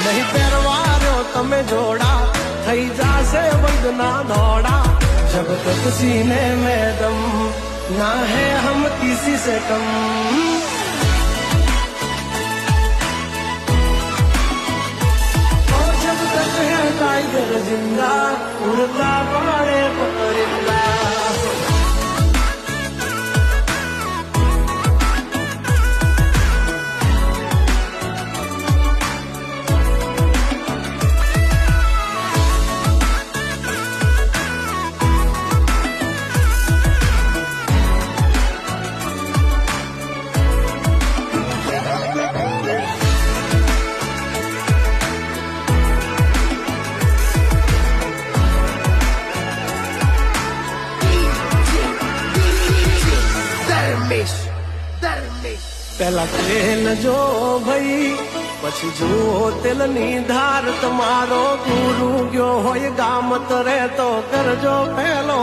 નહીં પહેરવાર્યો તમે જોડા થઈ જાશે વંદના દોડા जब तक सीने में दम ना है हम किसी से कम और जब तक है टाइगर जिंदा उड़ता पड़े परिंदा પેલા તેલ જો ભાઈ પછી જુઓ તેલની ધાર તમારો ગુરુ ગયો હોય ગામત રે તો કરજો પેલો